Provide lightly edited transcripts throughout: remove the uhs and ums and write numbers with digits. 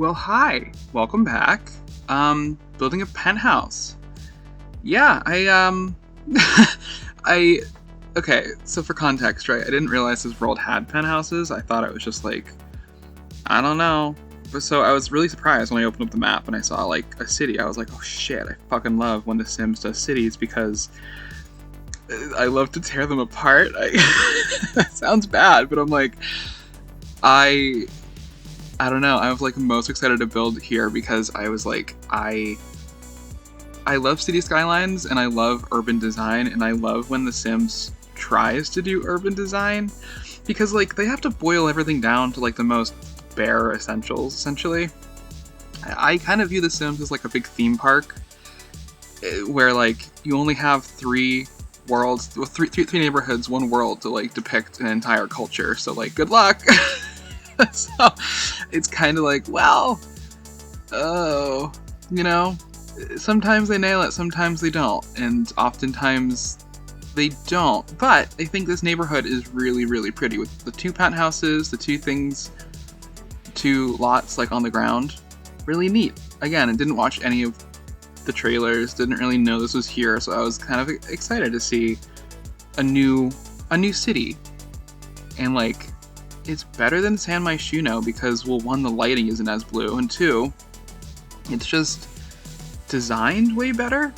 Well, hi. Welcome back. Building a penthouse. Yeah, I okay, so for context, right? I didn't realize this world had penthouses. I thought it was just like, I don't know. But so I was really surprised when I opened up the map and I saw like a city. I was like, oh shit, I fucking love when The Sims does cities because I love to tear them apart. That sounds bad, but I'm like, I I don't know. I was like most excited to build here because I was like, I love city skylines and I love urban design and I love when The Sims tries to do urban design because like they have to boil everything down to like the most bare essentials essentially. I kind of view The Sims as like a big theme park where like you only have three worlds, well, three neighborhoods, one world to like depict an entire culture. So like, good luck. So it's kind of like, well, oh, you know, sometimes they nail it, sometimes they don't, and oftentimes they don't. But I think this neighborhood is really, really pretty with the two penthouses, the two lots like on the ground. Really neat. Again, I didn't watch any of the trailers, didn't really know this was here, so I was kind of excited to see a new city. And like, it's better than San Myshuno because, well, one, the lighting isn't as blue, and two, it's just designed way better.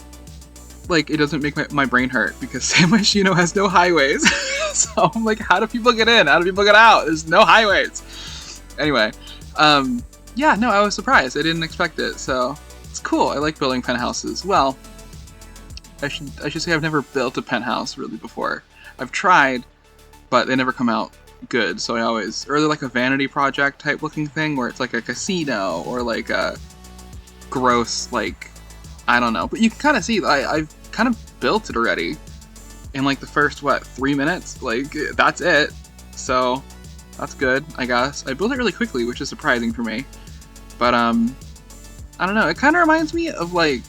Like, it doesn't make my brain hurt because San Myshuno has no highways. So I'm like, how do people get in? How do people get out? There's no highways. Anyway, yeah, no, I was surprised. I didn't expect it, so it's cool. I like building penthouses. Well, I should say I've never built a penthouse really before. I've tried, but they never come out good, so I always, or they're like a vanity project type looking thing where it's like a casino or like a gross, like, I don't know, but you can kind of see I've kind of built it already in like the first 3 minutes, like that's it, so that's good, I guess. I built it really quickly, which is surprising for me, but I don't know, it kind of reminds me of like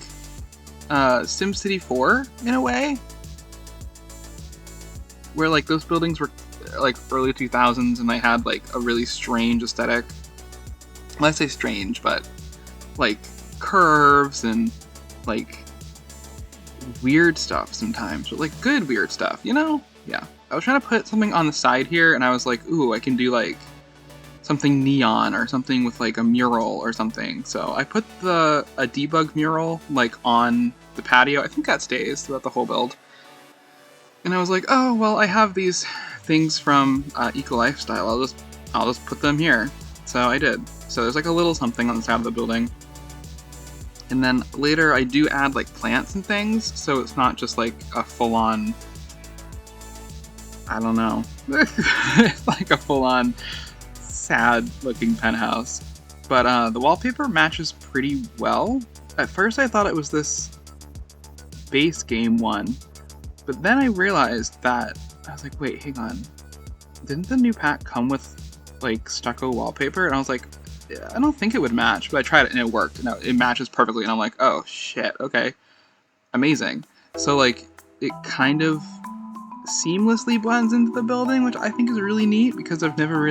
SimCity 4 in a way, where like those buildings were like early 2000s and they had like a really strange aesthetic. Let's say strange, but like curves and like weird stuff sometimes, but like good weird stuff, you know? Yeah. I was trying to put something on the side here and I was like, ooh, I can do like something neon or something with like a mural or something. So I put a debug mural like on the patio. I think that stays throughout the whole build. And I was like, oh, well, I have these things from Eco Lifestyle. I'll just put them here. So I did. So there's like a little something on the side of the building. And then later I do add like plants and things, so it's not just like a full-on, I don't know, it's like a full-on sad looking penthouse. But the wallpaper matches pretty well. At first I thought it was this base game one, but then I realized that, I was like, wait, hang on. Didn't the new pack come with, like, stucco wallpaper? And I was like, I don't think it would match, but I tried it and it worked. And it matches perfectly, and I'm like, oh, shit, okay. Amazing. So, like, it kind of seamlessly blends into the building, which I think is really neat, because I've never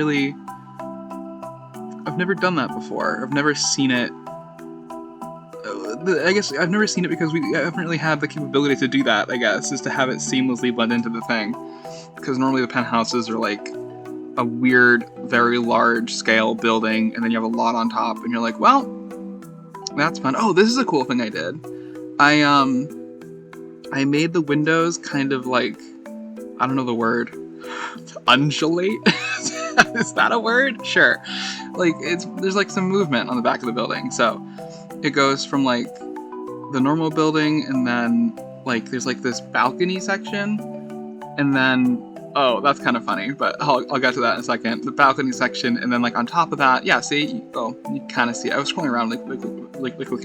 done that before. I've never seen it. I guess I've never seen it because we haven't really had the capability to do that, I guess, is to have it seamlessly blend into the thing. Because normally the penthouses are like a weird, very large scale building, and then you have a lot on top, and you're like, well, that's fun. Oh, this is a cool thing I did. I made the windows kind of like, I don't know the word, undulate? Is that a word? Sure. Like, there's like some movement on the back of the building, so it goes from like the normal building, and then like there's like this balcony section, and then, oh, that's kind of funny, but I'll get to that in a second. The balcony section, and then like on top of that, yeah, see, you kind of see it. I was scrolling around like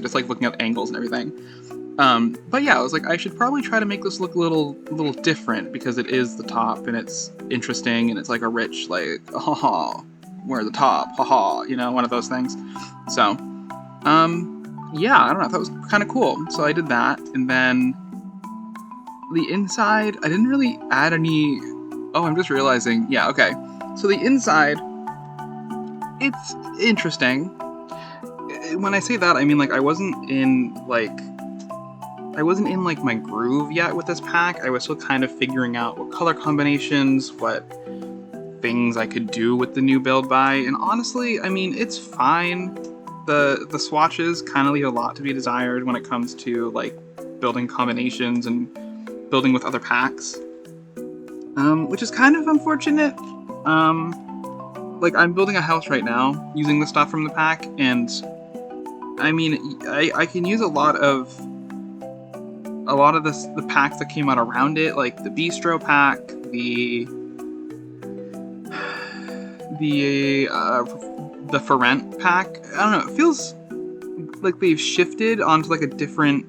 just like looking at angles and everything. But yeah, I was like, I should probably try to make this look a little different, because it is the top and it's interesting and it's like a rich, like, haha, we're the top, haha, you know, one of those things. So, yeah, I don't know, I thought it was kind of cool. So I did that, and then the inside, I didn't really add any. Oh, I'm just realizing. Yeah, okay. So the inside, it's interesting. when I say that, I mean, like, I wasn't in like my groove yet with this pack. I was still kind of figuring out what color combinations, what things I could do with the new build buy, and honestly, I mean, it's fine. The swatches kind of leave a lot to be desired when it comes to like building combinations and building with other packs, which is kind of unfortunate. Like, I'm building a house right now using the stuff from the pack, and I mean, I can use a lot of the packs that came out around it, like the Bistro pack, the For Rent pack. I don't know, it feels like they've shifted onto like a different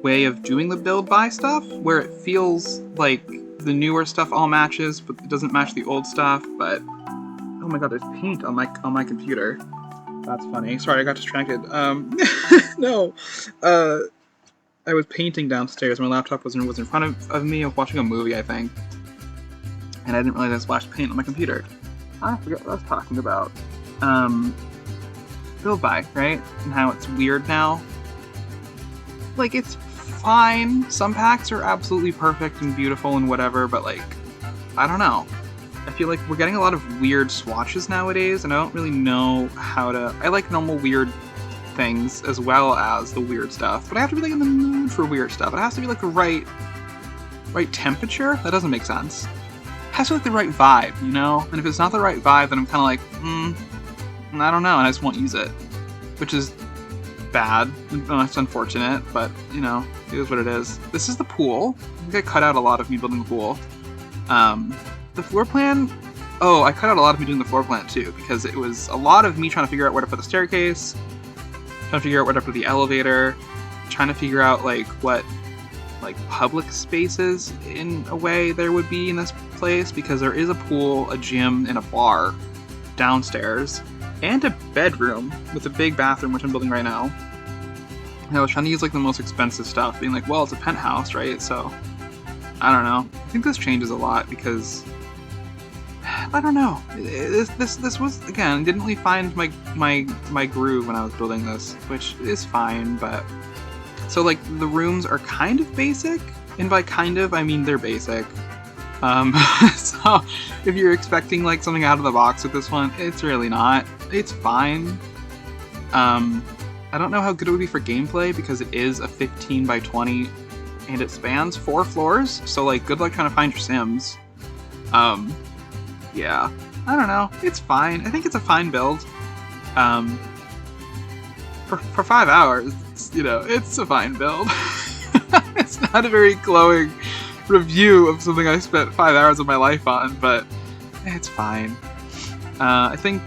way of doing the build buy stuff, where it feels like the newer stuff all matches, but it doesn't match the old stuff. But oh my god, there's paint on my computer. That's funny. Sorry, I got distracted. No. I was painting downstairs. My laptop was in front of me. I was watching a movie, I think. And I didn't realize I splashed paint on my computer. I forget what I was talking about. Build buy, right? And how it's weird now. Like, it's fine. Some packs are absolutely perfect and beautiful and whatever, but like, I don't know. I feel like we're getting a lot of weird swatches nowadays, and I don't really know how to... I like normal weird things as well as the weird stuff, but I have to be like in the mood for weird stuff. It has to be like the right temperature. That doesn't make sense. It has to be like the right vibe, you know? And if it's not the right vibe, then I'm kind of like, I don't know, and I just won't use it, which is bad. It's unfortunate, but you know, it is what it is. This is the pool. I think I cut out a lot of me building the pool. The floor plan, I cut out a lot of me doing the floor plan too, because it was a lot of me trying to figure out where to put the staircase, trying to figure out where to put the elevator, trying to figure out like what like public spaces in a way there would be in this place, because there is a pool, a gym, and a bar downstairs, and a bedroom with a big bathroom, which I'm building right now. And I was trying to use like the most expensive stuff, being like, well, it's a penthouse, right? So I don't know. I think this changes a lot because I don't know. This was, again, didn't really find my groove when I was building this, which is fine, but so like the rooms are kind of basic, and by kind of I mean they're basic. So if you're expecting like something out of the box with this one, it's really not. It's fine. I don't know how good it would be for gameplay because it is a 15 by 20 and it spans 4 floors, so like good luck trying to find your Sims. Yeah, I don't know. It's fine. I think it's a fine build. For 5 hours, you know, it's a fine build. It's not a very glowing review of something I spent 5 hours of my life on, but it's fine. I think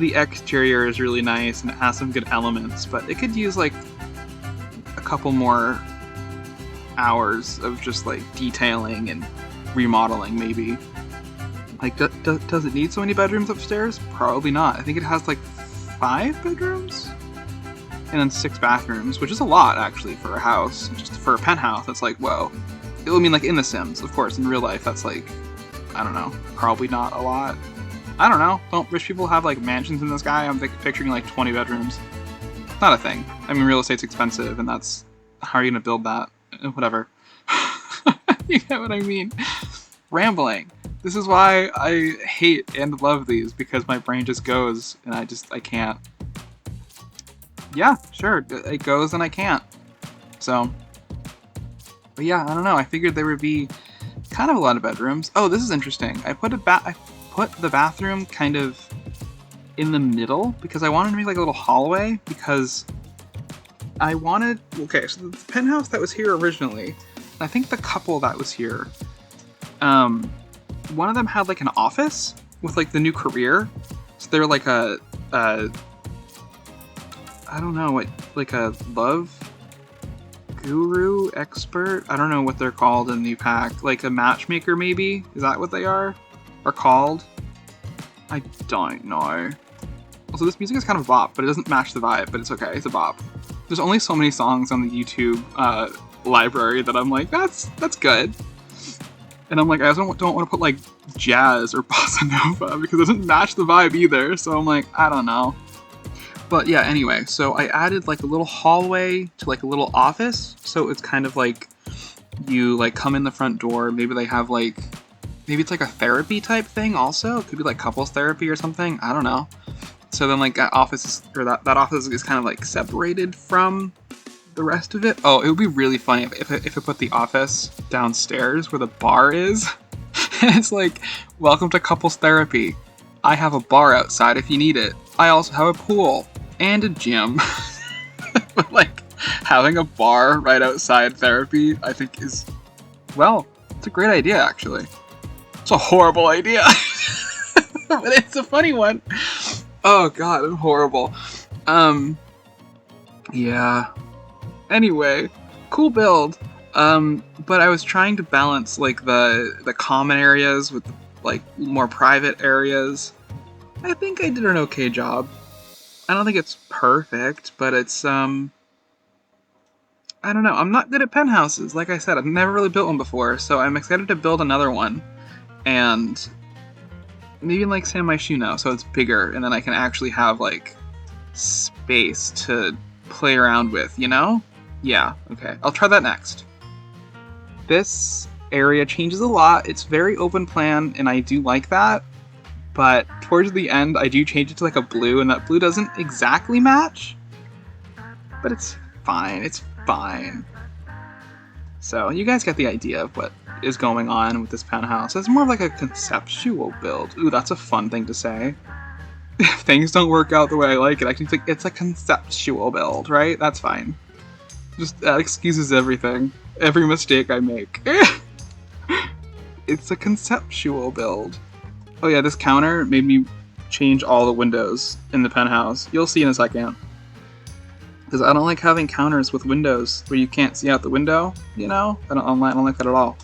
the exterior is really nice and it has some good elements, but it could use like a couple more hours of just like detailing and remodeling, maybe. Like, does it need so many bedrooms upstairs? Probably not. I think it has like 5 bedrooms and then 6 bathrooms, which is a lot actually for a house. Just for a penthouse, that's like, whoa. It will mean like in The Sims, of course. In real life, that's like, I don't know, probably not a lot. I don't know. Don't rich people have like mansions in the sky? I'm picturing like 20 bedrooms. Not a thing. I mean, real estate's expensive, and that's, how are you gonna build that? Whatever. You get what I mean? Rambling. This is why I hate and love these, because my brain just goes, and I can't. Yeah, sure, it goes and I can't. So, but yeah, I don't know. I figured there would be kind of a lot of bedrooms. Oh, this is interesting. I put the bathroom kind of in the middle because I wanted to make like a little hallway, because I wanted, okay, so the penthouse that was here originally, I think the couple that was here, one of them had like an office with like the new career. So they're like a I don't know, like a love guru expert? I don't know what they're called in the pack. Like a matchmaker, maybe? Is that what they are called? I don't know. Also, this music is kind of a bop, but it doesn't match the vibe, but it's okay. It's a bop. There's only so many songs on the YouTube library that I'm like, that's good. And I'm like, I also don't want to put like jazz or bossa nova because it doesn't match the vibe either. So I'm like, I don't know. But yeah, anyway, so I added like a little hallway to like a little office. So it's kind of like you like come in the front door. Maybe they have like, maybe it's like a therapy type thing also. It could be like couples therapy or something. I don't know. So then like that office, or that office is kind of like separated from the rest of it. Oh, it would be really funny if I put the office downstairs where the bar is. And it's like, welcome to couples therapy. I have a bar outside if you need it. I also have a pool and a gym. But like having a bar right outside therapy, I think is, well, it's a great idea actually. It's a horrible idea. But it's a funny one. Oh god, I'm horrible. Yeah. Anyway, cool build. But I was trying to balance like the common areas with like more private areas. I think I did an okay job. I don't think it's perfect, but it's I don't know. I'm not good at penthouses. Like I said, I've never really built one before, so I'm excited to build another one. And maybe like San Myshuno, so it's bigger, and then I can actually have like space to play around with, you know? Yeah, okay. I'll try that next. This area changes a lot. It's very open plan, and I do like that. But towards the end, I do change it to like a blue, and that blue doesn't exactly match. But it's fine. It's fine. So you guys get the idea of what is going on with this penthouse. It's more of like a conceptual build. Ooh, that's a fun thing to say. If things don't work out the way I like it, actually it's a conceptual build, right? That's fine. Just that excuses everything. Every mistake I make. It's a conceptual build. Oh yeah, this counter made me change all the windows in the penthouse. You'll see in a second. Because I don't like having counters with windows where you can't see out the window, you know? I don't like that at all.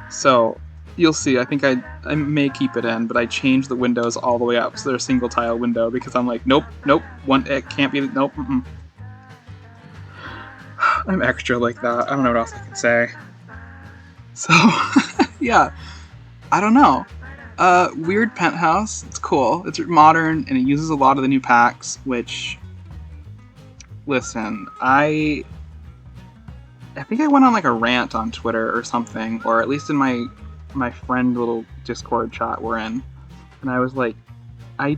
So, you'll see, I think I may keep it in, but I changed the windows all the way up so they're a single tile window because I'm like, nope, it can't be, nope, I'm extra like that. I don't know what else I can say. So, yeah. I don't know. Weird penthouse. It's cool. It's modern, and it uses a lot of the new packs, which... Listen, I think I went on like a rant on Twitter or something, or at least in my friend little Discord chat we're in, and I was like, I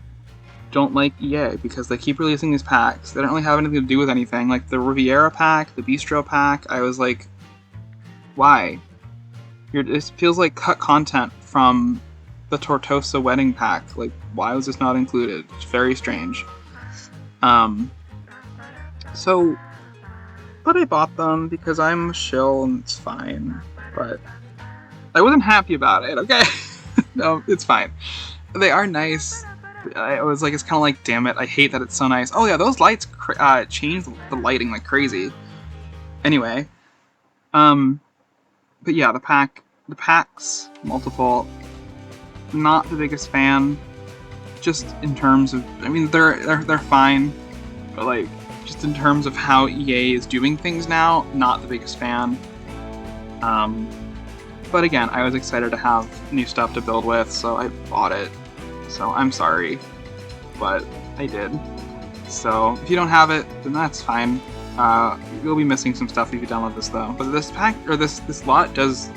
don't like EA because they keep releasing these packs. They don't really have anything to do with anything. Like the Riviera pack, the Bistro pack, I was like, why? It feels like cut content from the Tortosa wedding pack. Like, why was this not included? It's very strange. So, but I bought them because I'm a shill and it's fine. But I wasn't happy about it, okay? No, it's fine. They are nice. I was like, it's kind of like, damn it, I hate that it's so nice. Oh yeah, those lights change the lighting like crazy. Anyway, but yeah, the packs, multiple, not the biggest fan. Just in terms of, I mean, they're fine, but like, just in terms of how EA is doing things now, not the biggest fan. But again, I was excited to have new stuff to build with, so I bought it. So I'm sorry, but I did. So if you don't have it, then that's fine. You'll be missing some stuff if you download this though. But this pack, or this lot does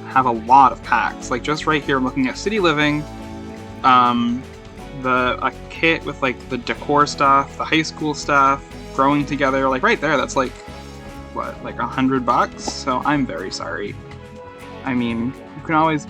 have a lot of packs. Like just right here, I'm looking at City Living, a kit with like the decor stuff, the high school stuff, growing together, like right there, that's like, what, like $100? So I'm very sorry. I mean, you can always,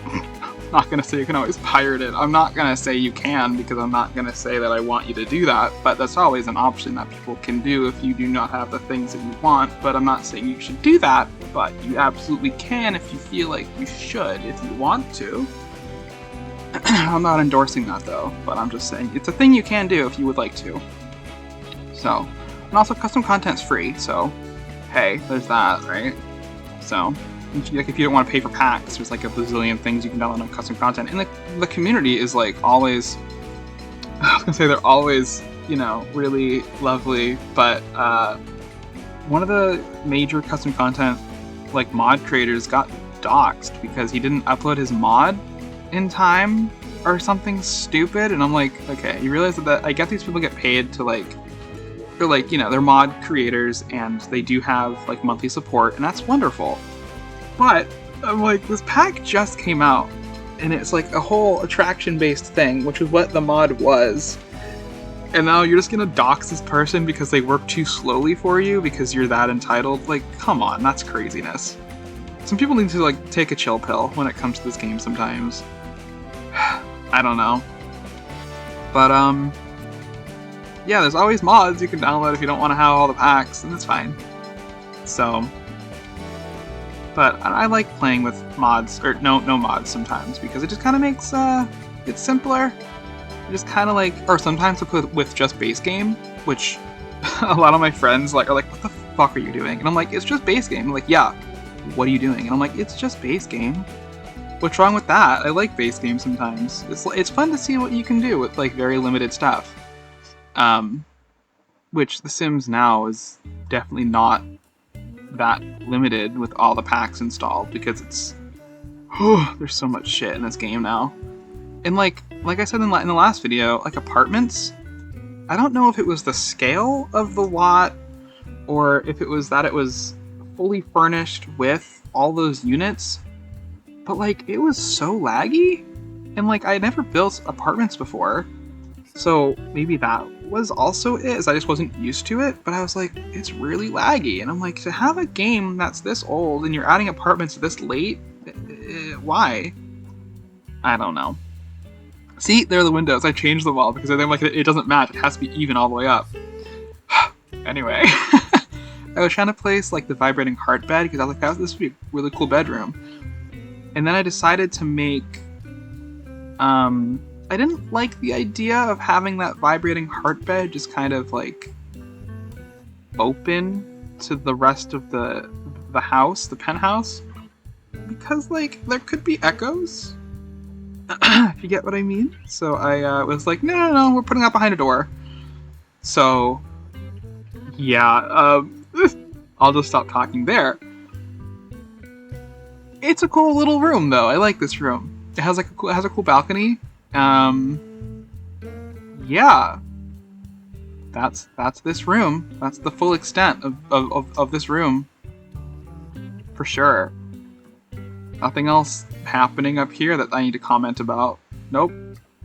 I'm not gonna say you can always pirate it. I'm not gonna say you can, because I'm not gonna say that I want you to do that, but that's always an option that people can do if you do not have the things that you want. But I'm not saying you should do that, but you absolutely can if you feel like you should, if you want to. I'm not endorsing that though, but I'm just saying it's a thing you can do if you would like to. So, and also custom content's free, so hey, there's that, right? So, like if you don't want to pay for packs, there's like a bazillion things you can download on custom content. And the community is like always, I was gonna say they're always, you know, really lovely, but one of the major custom content like mod creators got doxxed because he didn't upload his mod in time, or something stupid, and I'm like, okay, you realize that I get these people get paid to like, they're like, you know, they're mod creators and they do have like monthly support, and that's wonderful. But I'm like, this pack just came out, and it's like a whole attraction-based thing, which is what the mod was. And now you're just gonna dox this person because they work too slowly for you because you're that entitled? Like, come on, that's craziness. Some people need to like take a chill pill when it comes to this game sometimes. I don't know. But yeah, there's always mods you can download if you don't want to have all the packs, and that's fine. So, but I like playing with mods, or no mods sometimes, because it just kind of makes it simpler. Just kind of like, or sometimes with just base game, which a lot of my friends like are like, what the fuck are you doing? And I'm like, it's just base game. I'm like, yeah, what are you doing? And I'm like, it's just base game. What's wrong with that? I like base game sometimes. It's fun to see what you can do with like very limited stuff. Which The Sims now is definitely not that limited with all the packs installed, because it's there's so much shit in this game now. And like I said in the last video, like apartments, I don't know if it was the scale of the lot or if it was that it was fully furnished with all those units, but like it was so laggy, and like I never built apartments before, so maybe that was also it. I just wasn't used to it, but I was like, it's really laggy, and I'm like, to have a game that's this old and you're adding apartments this late, why? I don't know. See, there are the windows. I changed them all because I think like it doesn't match. It has to be even all the way up. Anyway, I was trying to place like the vibrating heart bed because I was like, this would be a really cool bedroom. And then I decided to make. I didn't like the idea of having that vibrating heart bed just kind of like open to the rest of the house, the penthouse, because like there could be echoes. If you get what I mean. So I was like, no, we're putting that behind a door. So, yeah, I'll just stop talking there. It's a cool little room, though. I like this room. It has like a cool balcony. Yeah, that's this room. That's the full extent of this room, for sure. Nothing else happening up here that I need to comment about. Nope.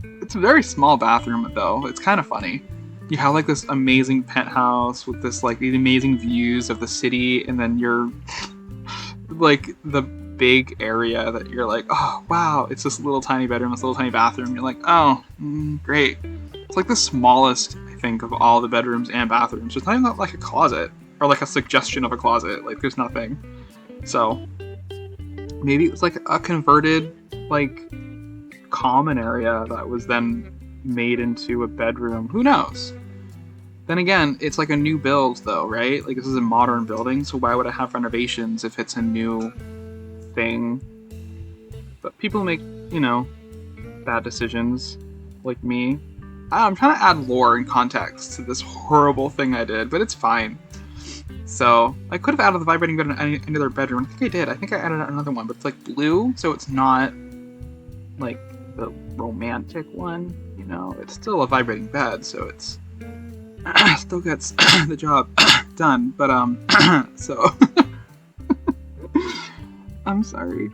It's a very small bathroom, though. It's kind of funny. You have like this amazing penthouse with this like these amazing views of the city, and then you're like the big area that you're like, oh wow, it's this little tiny bedroom, this little tiny bathroom. You're like, oh, great. It's like the smallest, I think, of all the bedrooms and bathrooms. There's not even like a closet or like a suggestion of a closet. Like there's nothing. So maybe it was like a converted like common area that was then made into a bedroom. Who knows? Then again, it's like a new build though, right? Like this is a modern building, so why would I have renovations if it's a new thing? But people make, you know, bad decisions like me. I'm trying to add lore and context to this horrible thing I did, but it's fine. So, I could have added the vibrating bed in any other bedroom. I think I did. I think I added another one, but it's like blue, so it's not like the romantic one, you know? It's still a vibrating bed, so it's still gets the job done, but so I'm sorry.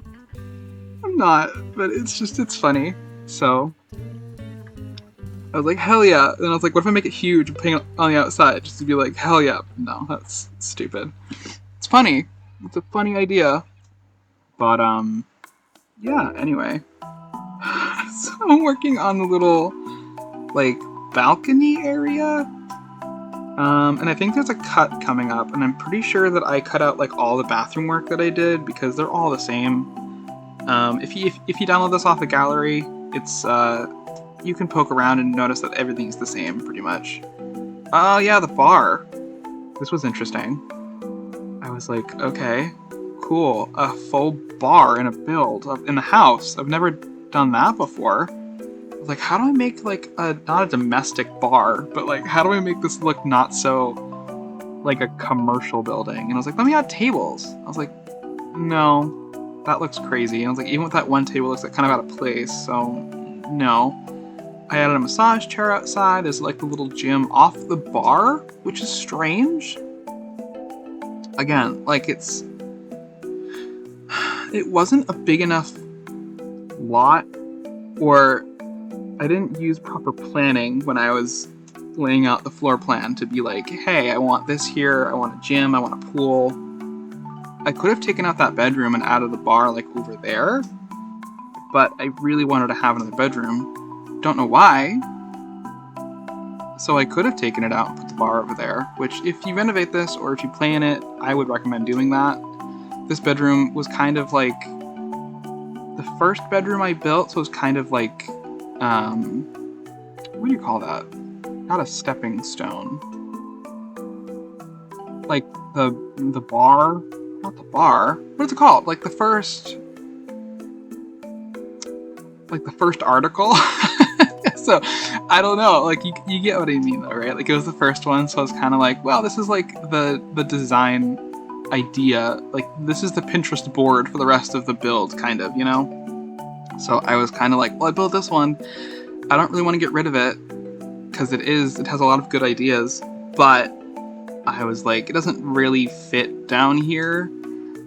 I'm not, but it's funny. So I was like, hell yeah. And I was like, what if I make it huge and put it on the outside just to be like, hell yeah. No, that's stupid. It's funny. It's a funny idea. But, yeah, anyway. So I'm working on the little, like, balcony area. And I think there's a cut coming up, and I'm pretty sure that I cut out, like, all the bathroom work that I did because they're all the same. If you download this off the gallery, it's, you can poke around and notice that everything's the same, pretty much. Oh, yeah, the bar. This was interesting. I was like, okay, cool. A full bar in a build in the house. I've never done that before. I was like, how do I make, like, not a domestic bar, but, like, how do I make this look not so, like, a commercial building? And I was like, let me add tables. I was like, no, that looks crazy. And I was like, even with that one table, it looks like kind of out of place, so No. I added a massage chair outside. There's like a little gym off the bar, which is strange. Again, like it wasn't a big enough lot, or I didn't use proper planning when I was laying out the floor plan to be like, hey, I want this here, I want a gym, I want a pool. I could have taken out that bedroom and added the bar like over there, but I really wanted to have another bedroom. Don't know why. So I could have taken it out and put the bar over there, which if you renovate this or if you plan it, I would recommend doing that. This bedroom was kind of like the first bedroom I built, so it was kind of like, what do you call that? Not a stepping stone. Like the bar? Not the bar. What is it called? Like the first article? So, I don't know, like, you get what I mean though, right? Like, it was the first one, so I was kind of like, well, this is like the design idea, like, this is the Pinterest board for the rest of the build, kind of, you know? So I was kind of like, well, I built this one, I don't really want to get rid of it, because it has a lot of good ideas, but I was like, it doesn't really fit down here,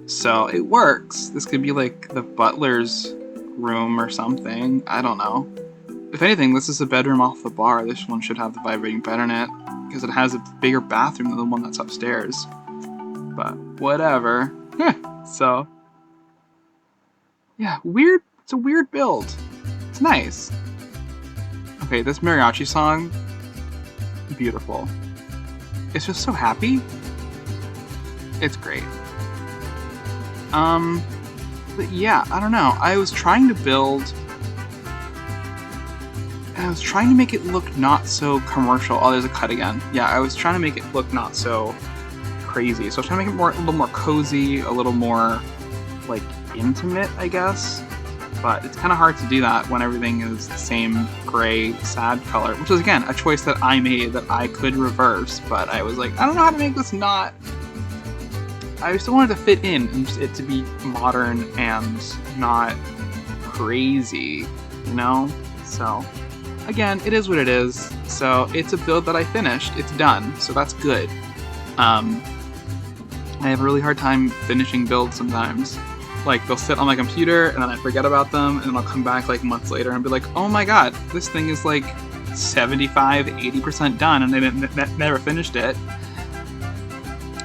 so it works. This could be like the butler's room or something, I don't know. If anything, this is a bedroom off the bar. This one should have the vibrating bed in it, because it has a bigger bathroom than the one that's upstairs. But whatever. So, yeah, weird. It's a weird build. It's nice. Okay, this mariachi song, beautiful. It's just so happy. It's great. But yeah, I don't know. I was trying to make it look not so commercial. Oh, there's a cut again. Yeah, I was trying to make it look not so crazy. So I was trying to make it a little more cozy, a little more, like, intimate, I guess. But it's kind of hard to do that when everything is the same gray, sad color, which is, again, a choice that I made that I could reverse, but I was like, I don't know how to make this not... I still wanted to fit in and just it to be modern and not crazy, you know? So... Again, it is what it is, so it's a build that I finished. It's done, so that's good. I have a really hard time finishing builds sometimes. Like, they'll sit on my computer, and then I forget about them, and then I'll come back, like, months later and be like, oh my god, this thing is, like, 75-80% done, and I never finished it.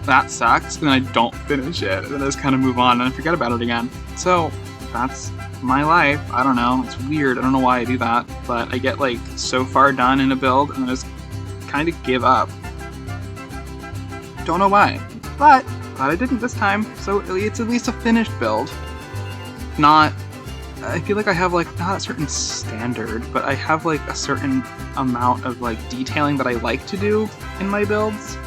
That sucks, and then I don't finish it, and then I just kind of move on, and I forget about it again. So, that's my life. I don't know, it's weird, I don't know why I do that, but I get like so far done in a build and I just kind of give up. Don't know why, but glad I didn't this time, so it's at least a finished build. Not, I feel like I have like, not a certain standard, but I have like a certain amount of like detailing that I like to do in my builds,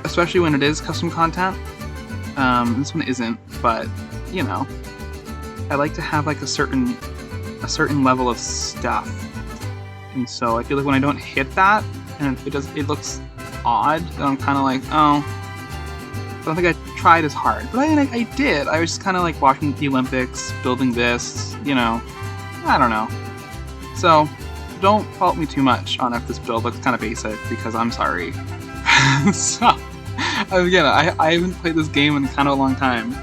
especially when it is custom content. This one isn't, but you know, I like to have like a certain level of stuff, and so I feel like when I don't hit that and it looks odd, then I'm kind of like, oh, I don't think I tried as hard, but I did. I was just kind of like watching the Olympics, building this, you know, I don't know. So don't fault me too much on if this build looks kind of basic, because I'm sorry. So again, I haven't played this game in kind of a long time.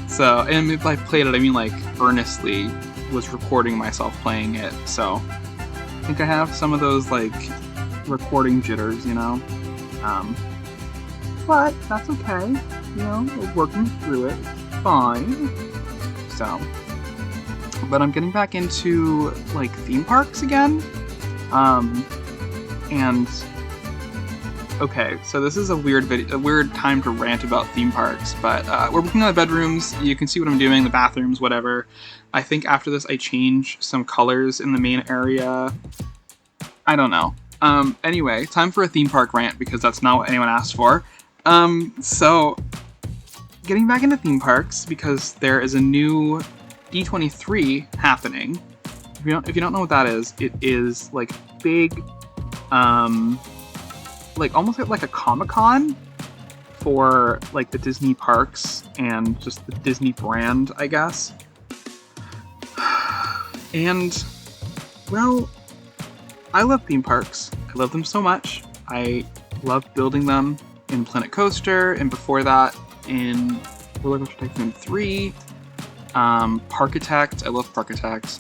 So, and if I played it, I mean like earnestly was recording myself playing it, so I think I have some of those like recording jitters, you know, but that's okay, you know, we're working through it, fine. So, but I'm getting back into like theme parks again, and okay, so this is a weird time to rant about theme parks, but we're working on the bedrooms. You can see what I'm doing, the bathrooms, whatever. I think after this I change some colors in the main area. I don't know. Anyway, time for a theme park rant, because that's not what anyone asked for. So, getting back into theme parks, because there is a new D23 happening. If you don't know what that is, it is like big, like almost like a Comic-Con for like the Disney parks and just the Disney brand, I guess. And Well, I love theme parks. I love them so much. I love building them in Planet Coaster, and before that in Roller Coaster Tycoon 3. Parkitect, I love Parkitect.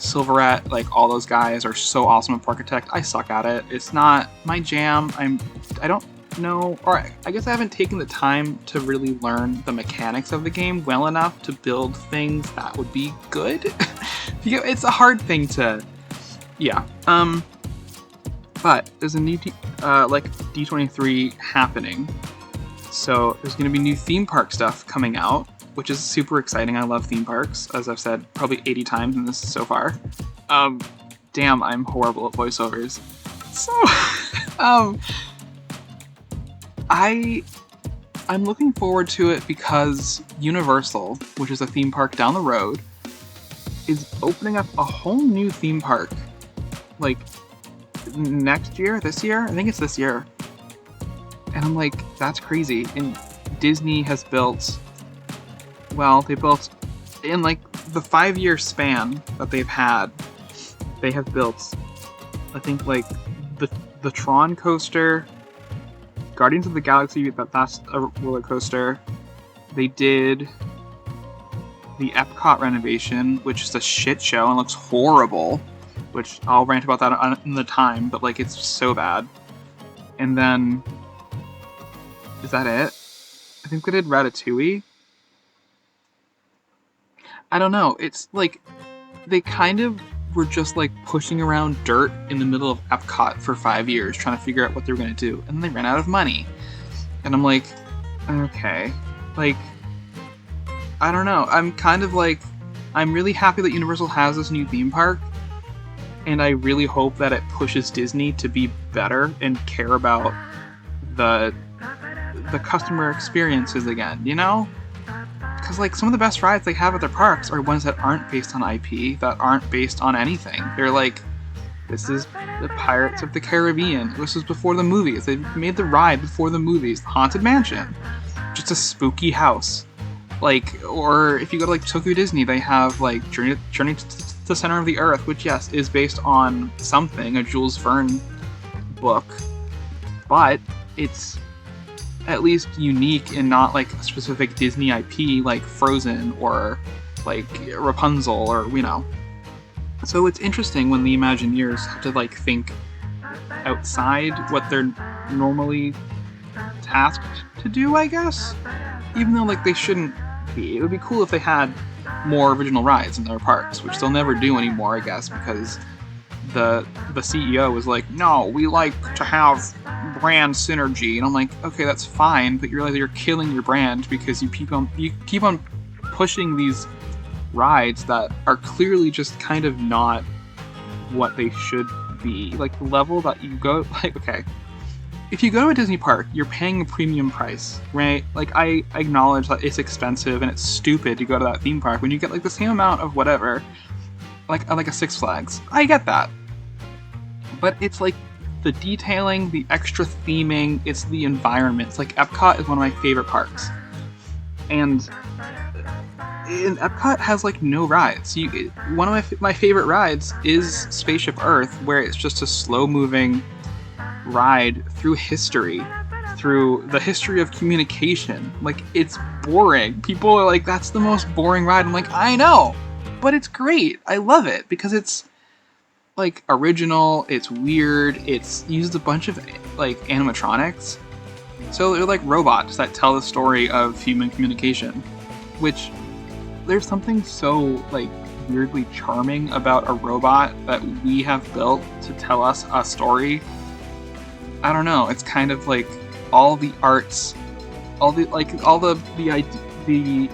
Silverette, like all those guys are so awesome at Parkitect. I suck at it. It's not my jam. I don't know, or I guess I haven't taken the time to really learn the mechanics of the game well enough to build things that would be good. It's a hard thing to, yeah. But there's a new D23 happening, so there's going to be new theme park stuff coming out, which is super exciting. I love theme parks, as I've said probably 80 times in this so far. Damn, I'm horrible at voiceovers. So, I'm looking forward to it because Universal, which is a theme park down the road, is opening up a whole new theme park, like, this year? I think it's this year. And I'm like, that's crazy. And Disney has built, they built, in like the 5-year span that they've had, they have built, I think, like the Tron coaster, Guardians of the Galaxy, that's a roller coaster. They did the Epcot renovation, which is a shit show and looks horrible, which I'll rant about that in the time, but like it's so bad. And then, is that it? I think they did Ratatouille. I don't know. It's like they kind of were just like pushing around dirt in the middle of Epcot for 5 years trying to figure out what they were going to do. And then they ran out of money. And I'm like, okay. Like, I don't know. I'm kind of like, I'm really happy that Universal has this new theme park. And I really hope that it pushes Disney to be better and care about the customer experiences again, you know? Because like some of the best rides they have at their parks are ones that aren't based on IP, that aren't based on anything. They're like, this is the Pirates of the Caribbean. This was before the movies. They made the ride before the movies. Haunted Mansion, just a spooky house. Like, or if you go to like Tokyo Disney, they have like Journey to the Center of the Earth, which yes is based on something, a Jules Verne book, but it's at least unique and not like a specific Disney IP like Frozen or like Rapunzel or, you know. So it's interesting when the Imagineers have to like think outside what they're normally tasked to do, I guess. Even though like they shouldn't be. It would be cool if they had more original rides in their parks, which they'll never do anymore, I guess, because the CEO was like, no, we like to have brand synergy. And I'm like, okay, that's fine, but you realize you're killing your brand because you keep on pushing these rides that are clearly just kind of not what they should be. Like the level that you go, like, okay, if you go to a Disney park, you're paying a premium price, right? Like, I acknowledge that it's expensive and it's stupid to go to that theme park when you get like the same amount of whatever, like a Six Flags. I get that. But it's like the detailing, the extra theming, it's the environment. It's like Epcot is one of my favorite parks. And Epcot has like no rides. One of my favorite rides is Spaceship Earth, where it's just a slow-moving ride through history, through the history of communication. Like, it's boring. People are like, that's the most boring ride. I'm like, I know, but it's great. I love it because it's like original, it's weird, it's used a bunch of like animatronics. So they're like robots that tell the story of human communication, which there's something so like weirdly charming about a robot that we have built to tell us a story. I don't know, it's kind of like all the arts, all the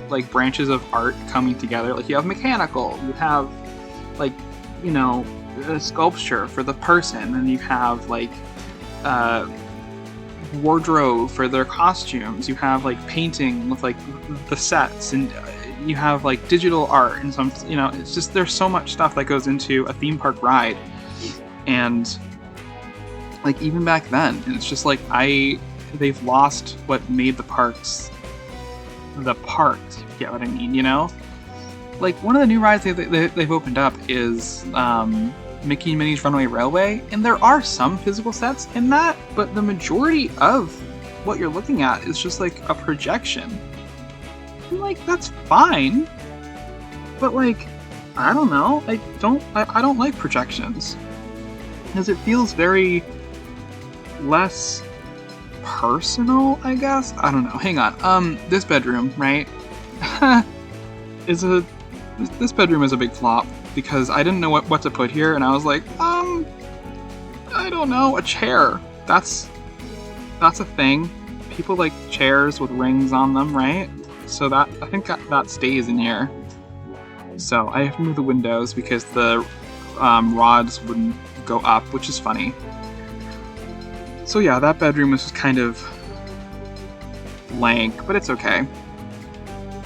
like branches of art coming together. Like you have mechanical, you have like, you know, a sculpture for the person, and you have like wardrobe for their costumes, you have like painting with like the sets, and you have like digital art and some, you know, it's just, there's so much stuff that goes into a theme park ride. And like even back then, and it's just like they've lost what made the parks, if you get what I mean, you know? like one of the new rides they've opened up is Mickey and Minnie's Runaway Railway, and there are some physical sets in that, but the majority of what you're looking at is just like a projection. And, like, that's fine, but like, I don't know, I don't like projections because it feels very less personal, I guess. I don't know. Hang on. This bedroom, right? This bedroom is a big flop because I didn't know what to put here, and I was like, I don't know, a chair. That's a thing. People like chairs with rings on them, right? So I think that stays in here. So I have to move the windows because the rods wouldn't go up, which is funny. So yeah, that bedroom is just kind of blank, but it's okay.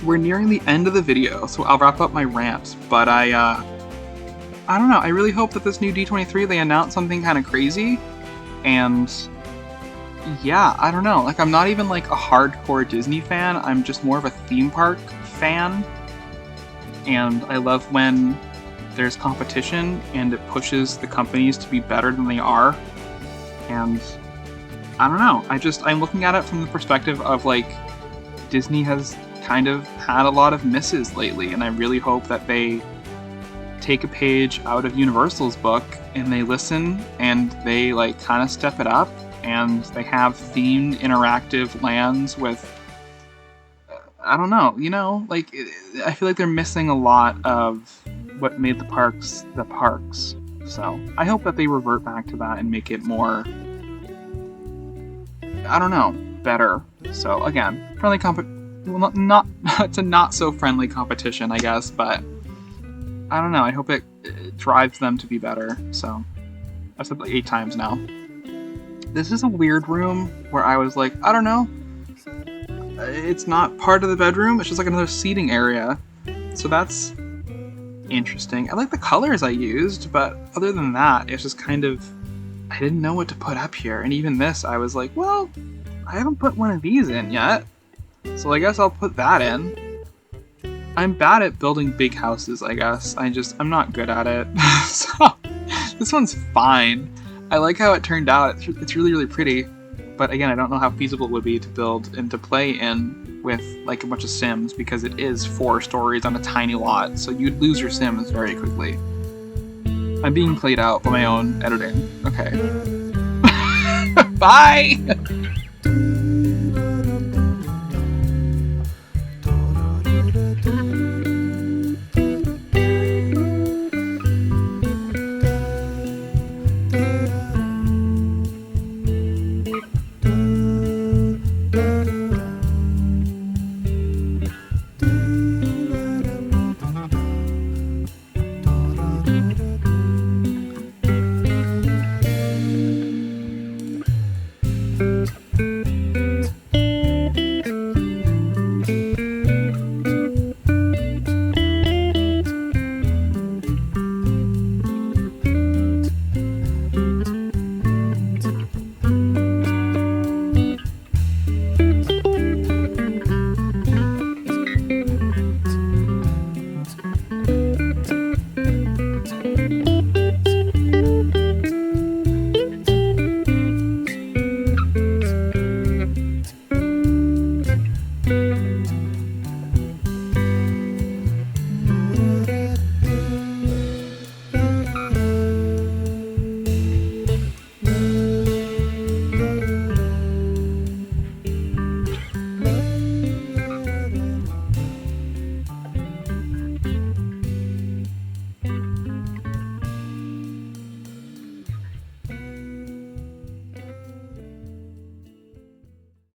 We're nearing the end of the video, so I'll wrap up my rant, but I don't know, I really hope that this new D23, they announce something kind of crazy, and yeah, I don't know, like, I'm not even like a hardcore Disney fan, I'm just more of a theme park fan, and I love when there's competition and it pushes the companies to be better than they are, and I don't know, I'm looking at it from the perspective of like, Disney has kind of had a lot of misses lately, and I really hope that they take a page out of Universal's book and they listen and they like kind of step it up, and they have themed interactive lands with I don't know, you know, like I feel like they're missing a lot of what made the parks. So I hope that they revert back to that and make it more, I don't know, better. So again, friendly well, not it's a not so friendly competition, I guess, but I don't know, I hope it drives them to be better. So I've said like 8 times now. This is a weird room where I was like, I don't know, it's not part of the bedroom, it's just like another seating area. So that's interesting. I like the colors I used, but other than that, it's just kind of, I didn't know what to put up here. And even this, I was like, well, I haven't put one of these in yet, so I guess I'll put that in. I'm bad at building big houses, I guess. I'm not good at it. So this one's fine. I like how it turned out. It's really, really pretty. But again, I don't know how feasible it would be to build and to play in with like a bunch of Sims, because it is 4 stories on a tiny lot, so you'd lose your Sims very quickly. I'm being played out by my own editing. Okay. Bye!